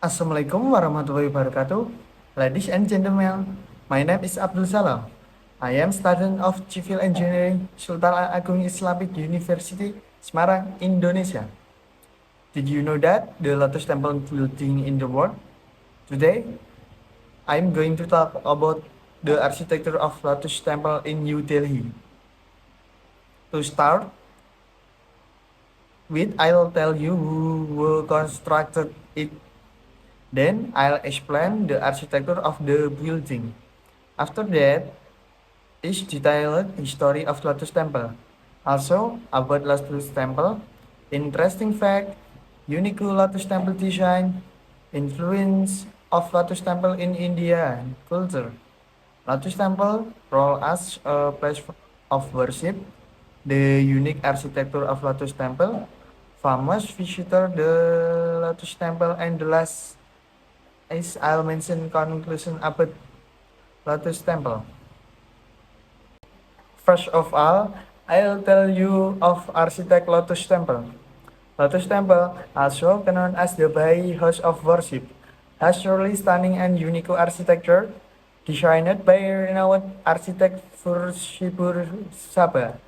Assalamualaikum warahmatullahi wabarakatuh. Ladies and gentlemen, my name is Abdul Salam. I am student of Civil Engineering Sultan Agung Islamic University, Semarang, Indonesia. Did you know that the Lotus Temple building in the world? Today, I am going to talk about the architecture of Lotus Temple in New Delhi. To start with, I'll tell you who constructed it. Then I'll explain the architecture of the building. After that, is detailed history of Lotus Temple. Also about Lotus Temple, interesting fact, unique Lotus Temple design, influence of Lotus Temple in India and culture. Lotus Temple role as a place of worship, the unique architecture of Lotus Temple, famous visitor the Lotus Temple, and the last is I'll mention conclusion about Lotus Temple. First of all, I'll tell you of architect Lotus Temple. Lotus Temple, also known as the Baha'i House of Worship, has truly stunning and unique architecture designed by renowned architect Fursibur Sabha.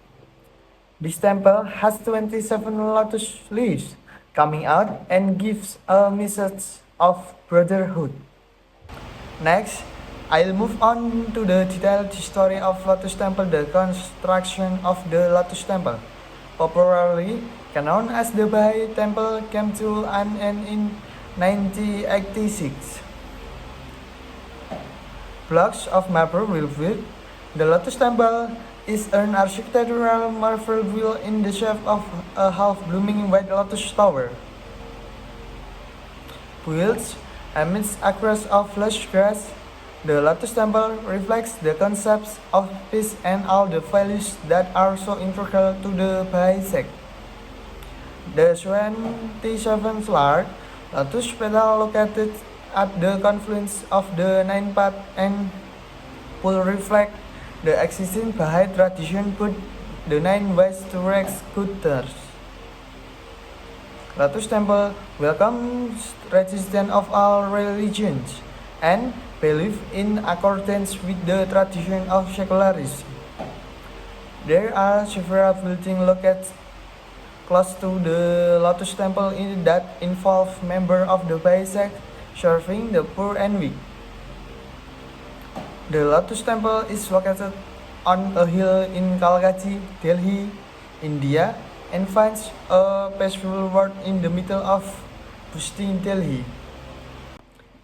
This temple has 27 lotus leaves coming out and gives a message of brotherhood. Next, I'll move on to the detailed history of Lotus Temple, the construction of the Lotus Temple. Popularly known as the Baha'i Temple came to an end in 1986. Blocks of marble will built. The Lotus Temple is an architectural marvel built in the shape of a half-blooming white lotus tower. Built amidst acres of lush grass, the Lotus Temple reflects the concepts of peace and all the values that are so integral to the Baha'i sect. The 27th Lotus petal located at the confluence of the nine paths and will reflect the existing Baha'i tradition put the nine ways to raise good thirst. Lotus Temple welcomes residents of all religions and believe in accordance with the tradition of secularism. There are several buildings located close to the Lotus Temple that involve members of the Baha'i sect serving the poor and weak. The Lotus Temple is located on a hill in Kalkaji, Delhi, India, and finds a peaceful world in the middle of busty Delhi.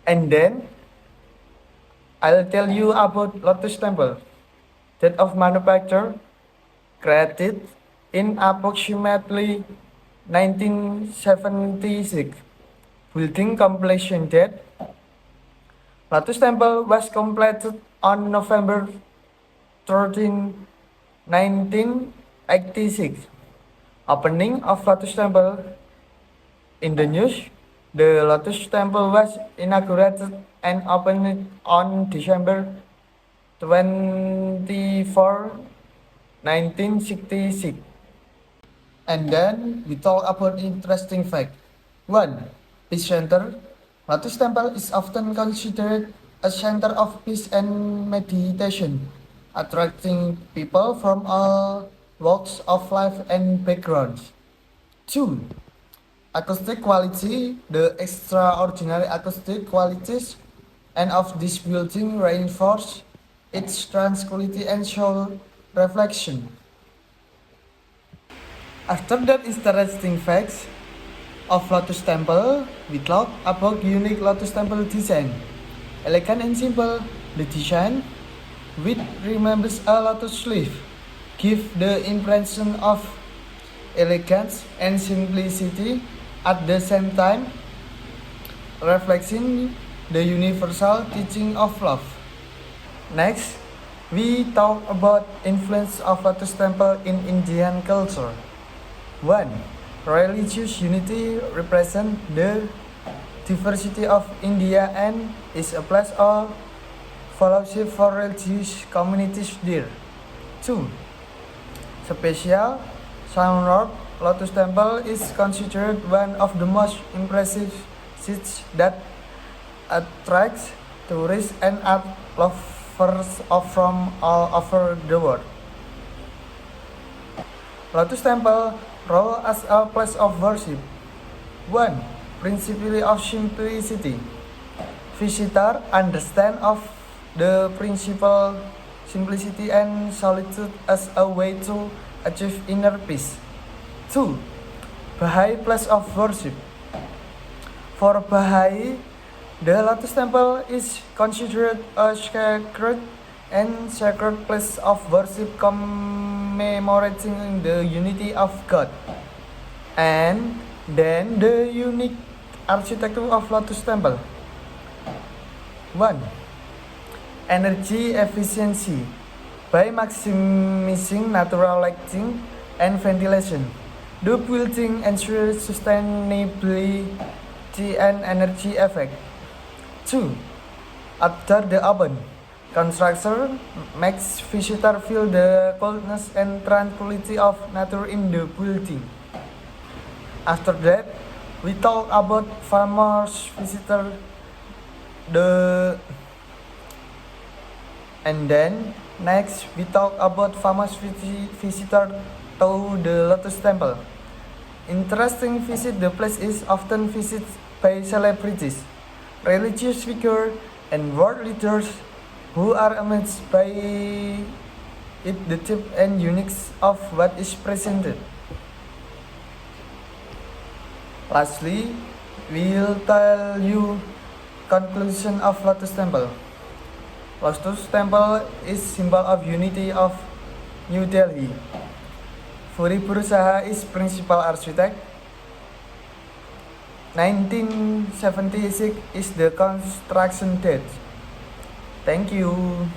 And then I'll tell you about Lotus Temple. Date of manufacture created in approximately 1976. Building completion date. Lotus Temple was completed on November 13, 1986. Opening of Lotus Temple. In the news, the Lotus Temple was inaugurated and opened on December 24, 1966. And then we talk about interesting fact. 1. Peace Center. Lotus Temple is often considered a center of peace and meditation, attracting people from all walks of life and backgrounds. 2. Acoustic quality. The extraordinary acoustic qualities and of this building reinforce its tranquility and soul reflection. After that interesting facts of Lotus Temple, we talk about unique Lotus Temple design. Elegant and simple, the design, which remembers a lotus leaf, give the impression of elegance and simplicity at the same time, reflecting the universal teaching of love. Next, we talk about influence of Lotus Temple in Indian culture. 1. Religious unity represents the diversity of India and is a place of fellowship for religious communities there. 2. Special Sound Lotus Temple is considered one of the most impressive sites that attracts tourists and art lovers from all over the world. Lotus Temple role as a place of worship. 1. Principle of simplicity. Visitor understand of the principle simplicity and solitude as a way to achieve inner peace. 2. Baha'i place of worship. For Baha'i, the Lotus Temple is considered a sacred place of worship commemorating the unity of God. And then the unique architecture of Lotus Temple. 1. Energy efficiency. By maximizing natural lighting and ventilation, the building ensures sustainability and energy effect. 2. After the open, construction makes visitors feel the coolness and tranquility of nature in the building. After that, we talk about famous visitor next we talk about famous visitor to the Lotus Temple. Interesting visit the place is often visited by celebrities, religious figures, and world leaders who are amazed by it, the depth and uniqueness of what is presented. Lastly, we'll tell you conclusion of Lotus Temple. Lotus Temple is symbol of unity of New Delhi. Furibur Saha is principal architect. 1976 is the construction date. Thank you.